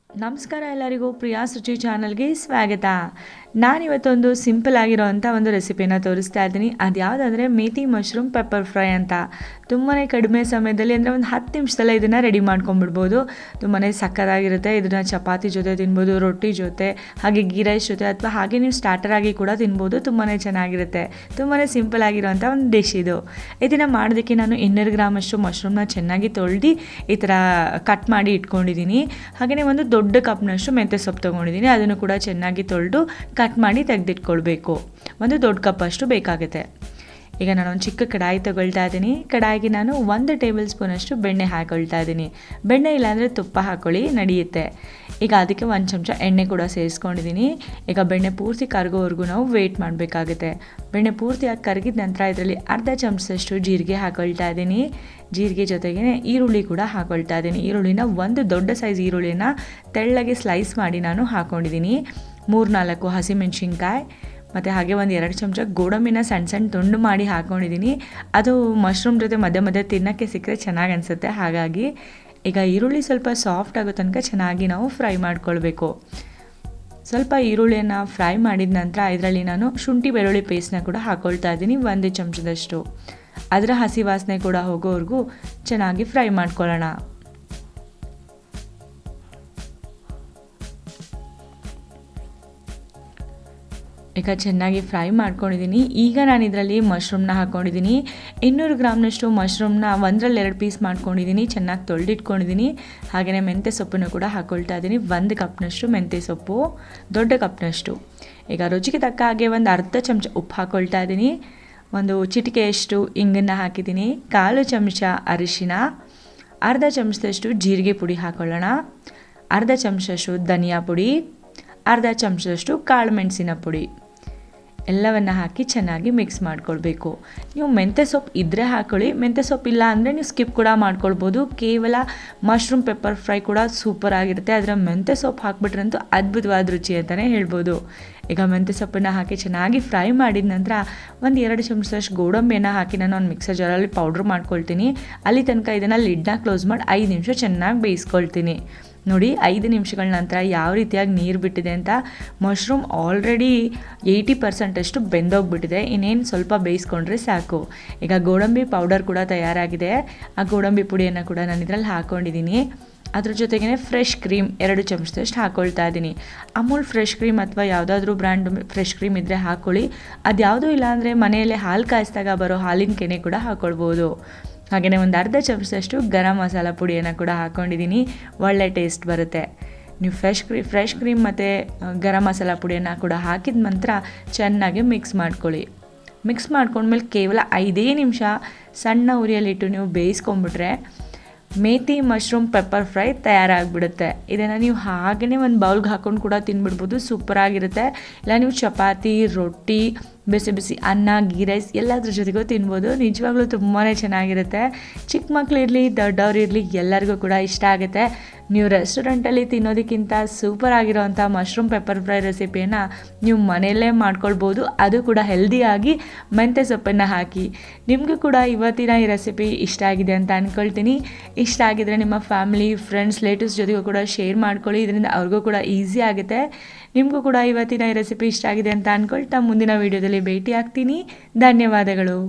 ನಮಸ್ಕಾರ ಎಲ್ಲರಿಗೂ ಪ್ರಿಯಾಸ್ ರುಚಿ ಚಾನಲ್ಗೆ ಸ್ವಾಗತ. ನಾನಿವತ್ತೊಂದು ಸಿಂಪಲ್ ಆಗಿರೋವಂಥ ಒಂದು ರೆಸಿಪಿನ ತೋರಿಸ್ತಾ ಇದ್ದೀನಿ. ಅದು ಯಾವುದಂದರೆ ಮೇಥಿ ಮಶ್ರೂಮ್ ಪೆಪ್ಪರ್ ಫ್ರೈ ಅಂತ. ತುಂಬಾ ಕಡಿಮೆ ಸಮಯದಲ್ಲಿ ಅಂದರೆ ಒಂದು 10 ನಿಮಿಷದಲ್ಲೇ ಇದನ್ನು ರೆಡಿ ಮಾಡ್ಕೊಂಡ್ಬಿಡ್ಬೋದು. ತುಂಬಾ ಸಕ್ಕತ್ತಾಗಿರುತ್ತೆ. ಇದನ್ನು ಚಪಾತಿ ಜೊತೆ ತಿನ್ಬೋದು, ರೊಟ್ಟಿ ಜೊತೆ, ಹಾಗೆ ಗೀ ರೈಸ್ ಜೊತೆ, ಅಥವಾ ಹಾಗೆ ನೀವು ಸ್ಟಾರ್ಟರ್ ಆಗಿ ಕೂಡ ತಿನ್ಬೋದು. ತುಂಬಾ ಚೆನ್ನಾಗಿರುತ್ತೆ. ತುಂಬಾ ಸಿಂಪಲ್ ಆಗಿರೋವಂಥ ಒಂದು ಡಿಶ್ ಇದು. ಇದನ್ನು ಮಾಡೋದಕ್ಕೆ ನಾನು 200 ಗ್ರಾಮಷ್ಟು ಮಶ್ರೂಮ್ನ ಚೆನ್ನಾಗಿ ತೊಳೆದು ಈ ಥರ ಕಟ್ ಮಾಡಿ ಇಟ್ಕೊಂಡಿದ್ದೀನಿ. ಹಾಗೆಯೇ ಒಂದು ದೊಡ್ಡ ಕಪ್ನಷ್ಟು ಮೆಂತ್ಯ ಸೊಪ್ಪು ತೊಗೊಂಡಿದ್ದೀನಿ. ಅದನ್ನು ಕೂಡ ಚೆನ್ನಾಗಿ ತೊಳೆದು ಕಟ್ ಮಾಡಿ ತೆಗೆದಿಟ್ಕೊಳ್ಬೇಕು. ಒಂದು ದೊಡ್ಡ ಕಪ್ಪಷ್ಟು ಬೇಕಾಗುತ್ತೆ. ಈಗ ನಾನು ಒಂದು ಚಿಕ್ಕ ಕಡಾಯಿ ತೊಗೊಳ್ತಾ ಇದ್ದೀನಿ. ಕಡಾಯಿಗೆ ನಾನು 1 ಟೇಬಲ್ ಸ್ಪೂನಷ್ಟು ಬೆಣ್ಣೆ ಹಾಕೊಳ್ತಾ ಇದ್ದೀನಿ. ಬೆಣ್ಣೆ ಇಲ್ಲಾಂದರೆ ತುಪ್ಪ ಹಾಕ್ಕೊಳ್ಳಿ, ನಡೆಯುತ್ತೆ. ಈಗ ಅದಕ್ಕೆ 1 ಚಮಚ ಎಣ್ಣೆ ಕೂಡ ಸೇರಿಸ್ಕೊಂಡಿದ್ದೀನಿ. ಈಗ ಬೆಣ್ಣೆ ಪೂರ್ತಿ ಕರಗೋವರೆಗೂ ನಾವು ವೆಯ್ಟ್ ಮಾಡಬೇಕಾಗುತ್ತೆ. ಬೆಣ್ಣೆ ಪೂರ್ತಿಯಾಗಿ ಕರಗಿದ ನಂತರ ಇದರಲ್ಲಿ ಅರ್ಧ ಚಮಚದಷ್ಟು ಜೀರಿಗೆ ಹಾಕೊಳ್ತಾ ಇದ್ದೀನಿ. ಜೀರಿಗೆ ಜೊತೆಗೆ ಈರುಳ್ಳಿ ಕೂಡ ಹಾಕೊಳ್ತಾ ಇದ್ದೀನಿ. ಈರುಳ್ಳಿನ ಒಂದು ದೊಡ್ಡ ಸೈಜ್ ಈರುಳ್ಳಿನ ತೆಳ್ಳಗೆ ಸ್ಲೈಸ್ ಮಾಡಿ ನಾನು ಹಾಕ್ಕೊಂಡಿದ್ದೀನಿ. 3-4 ಹಸಿಮೆಣಸಿನ್ಕಾಯಿ ಮತ್ತು ಹಾಗೆ ಒಂದು 2 ಚಮಚ ಗೋಡಂಬಿನ ಸಣ್ಣ ತುಂಡು ಮಾಡಿ ಹಾಕ್ಕೊಂಡಿದ್ದೀನಿ. ಅದು ಮಶ್ರೂಮ್ ಜೊತೆ ಮಧ್ಯೆ ಮಧ್ಯೆ ತಿನ್ನೋಕ್ಕೆ ಸಿಕ್ಕರೆ ಚೆನ್ನಾಗಿ ಅನಿಸುತ್ತೆ. ಹಾಗಾಗಿ ಈಗ ಈರುಳ್ಳಿ ಸ್ವಲ್ಪ ಸಾಫ್ಟ್ ಆಗೋ ತನಕ ಚೆನ್ನಾಗಿ ನಾವು ಫ್ರೈ ಮಾಡ್ಕೊಳ್ಬೇಕು. ಸ್ವಲ್ಪ ಈರುಳ್ಳಿಯನ್ನು ಫ್ರೈ ಮಾಡಿದ ನಂತರ ಇದರಲ್ಲಿ ನಾನು ಶುಂಠಿ ಬೆಳ್ಳುಳ್ಳಿ ಪೇಸ್ಟ್ನ ಕೂಡ ಹಾಕ್ಕೊಳ್ತಾ ಇದ್ದೀನಿ, 1 ಚಮಚದಷ್ಟು. ಅದರ ಹಸಿ ವಾಸನೆ ಕೂಡ ಹೋಗೋವರೆಗೂ ಚೆನ್ನಾಗಿ ಫ್ರೈ ಮಾಡ್ಕೊಳ್ಳೋಣ. ಈಗ ಚೆನ್ನಾಗಿ ಫ್ರೈ ಮಾಡ್ಕೊಂಡಿದ್ದೀನಿ. ಈಗ ನಾನು ಇದರಲ್ಲಿ ಮಶ್ರೂಮ್ನ ಹಾಕ್ಕೊಂಡಿದ್ದೀನಿ. 200 ಗ್ರಾಮ್ನಷ್ಟು ಮಶ್ರೂಮ್ನ 1-2 ಪೀಸ್ ಮಾಡ್ಕೊಂಡಿದ್ದೀನಿ. ಚೆನ್ನಾಗಿ ತೊಳೆದಿಟ್ಕೊಂಡಿದ್ದೀನಿ. ಹಾಗೆಯೇ ಮೆಂತ್ಯ ಸೊಪ್ಪನ್ನು ಕೂಡ ಹಾಕ್ಕೊಳ್ತಾ ಇದ್ದೀನಿ. 1 ಕಪ್ನಷ್ಟು ಮೆಂತ್ಯ ಸೊಪ್ಪು, ದೊಡ್ಡ ಕಪ್ನಷ್ಟು. ಈಗ ರುಚಿಗೆ ತಕ್ಕ ಹಾಗೆ ಒಂದು ಅರ್ಧ ಚಮಚ ಉಪ್ಪು ಹಾಕ್ಕೊಳ್ತಾ ಇದ್ದೀನಿ. ಒಂದು ಚಿಟಿಕೆಯಷ್ಟು ಇಂಗನ್ನು ಹಾಕಿದ್ದೀನಿ. 1/4 ಚಮಚ ಅರಿಶಿನ, ಅರ್ಧ ಚಮಚದಷ್ಟು ಜೀರಿಗೆ ಪುಡಿ ಹಾಕ್ಕೊಳ್ಳೋಣ. ಅರ್ಧ ಚಮಚದಷ್ಟು ಧನಿಯಾ ಪುಡಿ, ಅರ್ಧ ಚಮಚದಷ್ಟು ಕಾಳು ಮೆಣಸಿನ ಪುಡಿ ಎಲ್ಲವನ್ನು ಹಾಕಿ ಚೆನ್ನಾಗಿ ಮಿಕ್ಸ್ ಮಾಡ್ಕೊಳ್ಬೇಕು. ನೀವು ಮೆಂತ್ಯ ಸೊಪ್ಪು ಇದ್ದರೆ ಹಾಕ್ಕೊಳ್ಳಿ, ಮೆಂತ್ಯ ಸೊಪ್ಪು ಇಲ್ಲ ಅಂದರೆ ನೀವು ಸ್ಕಿಪ್ ಕೂಡ ಮಾಡ್ಕೊಳ್ಬೋದು. ಕೇವಲ ಮಶ್ರೂಮ್ ಪೆಪ್ಪರ್ ಫ್ರೈ ಕೂಡ ಸೂಪರ್ ಆಗಿರುತ್ತೆ. ಅದರ ಮೆಂತ್ಯ ಸೊಪ್ಪು ಹಾಕ್ಬಿಟ್ರಂತೂ ಅದ್ಭುತವಾದ ರುಚಿ ಅಂತಲೇ ಹೇಳ್ಬೋದು. ಈಗ ಮೆಂತ್ಯ ಸೊಪ್ಪನ್ನು ಹಾಕಿ ಚೆನ್ನಾಗಿ ಫ್ರೈ ಮಾಡಿದ ನಂತರ ಒಂದು 2 ಚಮಚದಷ್ಟು ಗೋಡಂಬಿಯನ್ನು ಹಾಕಿ ನಾನು ಒಂದು ಮಿಕ್ಸರ್ ಜಾರಲ್ಲಿ ಪೌಡ್ರ್ ಮಾಡ್ಕೊಳ್ತೀನಿ. ಅಲ್ಲಿ ತನಕ ಇದನ್ನು ಲಿಡ್ನ ಕ್ಲೋಸ್ ಮಾಡಿ 5 ನಿಮಿಷ ಚೆನ್ನಾಗಿ ಬೇಯಿಸ್ಕೊಳ್ತೀನಿ. ನೋಡಿ, 5 ನಿಮಿಷಗಳ ನಂತರ ಯಾವ ರೀತಿಯಾಗಿ ನೀರು ಬಿಟ್ಟಿದೆ ಅಂತ. Mushroom already 80% ಬೆಂದೋಗ್ಬಿಟ್ಟಿದೆ. ಇನ್ನೇನು ಸ್ವಲ್ಪ ಬೇಯಿಸ್ಕೊಂಡ್ರೆ ಸಾಕು. ಈಗ ಗೋಡಂಬಿ ಪೌಡರ್ ಕೂಡ ತಯಾರಾಗಿದೆ. ಆ ಗೋಡಂಬಿ ಪುಡಿಯನ್ನು ಕೂಡ ನಾನು ಇದರಲ್ಲಿ ಹಾಕ್ಕೊಂಡಿದ್ದೀನಿ. ಅದ್ರ ಜೊತೆಗೇ ಫ್ರೆಶ್ ಕ್ರೀಮ್ 2 ಚಮಚದಷ್ಟು ಹಾಕ್ಕೊಳ್ತಾ ಇದ್ದೀನಿ. ಅಮೂಲ್ ಫ್ರೆಶ್ ಕ್ರೀಮ್ ಅಥವಾ ಯಾವುದಾದ್ರೂ ಬ್ರ್ಯಾಂಡ್ ಫ್ರೆಶ್ ಕ್ರೀಮ್ ಇದ್ದರೆ ಹಾಕ್ಕೊಳ್ಳಿ. ಅದು ಯಾವುದೂ ಇಲ್ಲ ಅಂದರೆ ಮನೆಯಲ್ಲೇ ಹಾಲು ಕಾಯಿಸಿದಾಗ ಬರೋ ಹಾಲಿನ ಕೆನೆ ಕೂಡ ಹಾಕ್ಕೊಳ್ಬೋದು. ಹಾಗೆಯೇ ಒಂದು ಅರ್ಧ ಚಮಚದಷ್ಟು ಗರಂ ಮಸಾಲ ಪುಡಿಯನ್ನು ಕೂಡ ಹಾಕ್ಕೊಂಡಿದ್ದೀನಿ. ಒಳ್ಳೆ ಟೇಸ್ಟ್ ಬರುತ್ತೆ. ನೀವು ಫ್ರೆಶ್ ಕ್ರೀಮ್ ಮತ್ತು ಗರಂ ಮಸಾಲ ಪುಡಿಯನ್ನು ಕೂಡ ಹಾಕಿದ ನಂತರ ಚೆನ್ನಾಗಿ ಮಿಕ್ಸ್ ಮಾಡ್ಕೊಳ್ಳಿ. ಮಿಕ್ಸ್ ಮಾಡ್ಕೊಂಡ್ಮೇಲೆ ಕೇವಲ 5 ನಿಮಿಷ ಸಣ್ಣ ಉರಿಯಲ್ಲಿಟ್ಟು ನೀವು ಬೇಯಿಸ್ಕೊಂಡ್ಬಿಟ್ರೆ ಮೇಥಿ ಮಶ್ರೂಮ್ ಪೆಪ್ಪರ್ ಫ್ರೈ ತಯಾರಾಗಿಬಿಡುತ್ತೆ. ಇದನ್ನು ನೀವು ಹಾಗೆಯೇ ಒಂದು ಬೌಲ್ಗೆ ಹಾಕ್ಕೊಂಡು ಕೂಡ ತಿನ್ಬಿಡ್ಬೋದು, ಸೂಪರಾಗಿರುತ್ತೆ. ಇಲ್ಲ ನೀವು ಚಪಾತಿ, ರೊಟ್ಟಿ, ಬಿಸಿ ಬಿಸಿ ಅನ್ನ, ಗೀ ರೈಸ್ ಎಲ್ಲದ್ರ ಜೊತೆಗೂ ತಿನ್ಬೋದು. ನಿಜವಾಗ್ಲೂ ತುಂಬಾ ಚೆನ್ನಾಗಿರುತ್ತೆ. ಚಿಕ್ಕ ಮಕ್ಕಳಿರಲಿ, ದೊಡ್ಡವ್ರಿರಲಿ, ಎಲ್ಲರಿಗೂ ಕೂಡ ಇಷ್ಟ ಆಗುತ್ತೆ. ನೀವು ರೆಸ್ಟೋರೆಂಟಲ್ಲಿ ತಿನ್ನೋದಕ್ಕಿಂತ ಸೂಪರ್ ಆಗಿರೋವಂಥ ಮಶ್ರೂಮ್ ಪೆಪ್ಪರ್ ಫ್ರೈ ರೆಸಿಪಿಯನ್ನು ನೀವು ಮನೆಯಲ್ಲೇ ಮಾಡ್ಕೊಳ್ಬೋದು. ಅದು ಕೂಡ ಹೆಲ್ದಿಯಾಗಿ ಮೆಂತ್ಯ ಸೊಪ್ಪನ್ನು ಹಾಕಿ. ನಿಮಗೂ ಕೂಡ ಇವತ್ತಿನ ಈ ರೆಸಿಪಿ ಇಷ್ಟ ಆಗಿದೆ ಅಂತ ಅಂದ್ಕೊಳ್ತೀನಿ. ಇಷ್ಟ ಆಗಿದರೆ ನಿಮ್ಮ ಫ್ಯಾಮಿಲಿ, ಫ್ರೆಂಡ್ಸ್, ರಿಲೇಟಿವ್ಸ್ ಜೊತೆಗೂ ಕೂಡ ಶೇರ್ ಮಾಡ್ಕೊಳ್ಳಿ. ಇದರಿಂದ ಅವ್ರಿಗೂ ಕೂಡ ಈಸಿ ಆಗುತ್ತೆ. ನಿಮಗೂ ಕೂಡ ಇವತ್ತಿನ ಈ ರೆಸಿಪಿ ಇಷ್ಟ ಆಗಿದೆ ಅಂತ ಅಂದ್ಕೊಳ್ತಾ ಮುಂದಿನ ವೀಡಿಯೋದಲ್ಲಿ ಭೇಟಿ ಆಗ್ತೀನಿ. ಧನ್ಯವಾದಗಳು.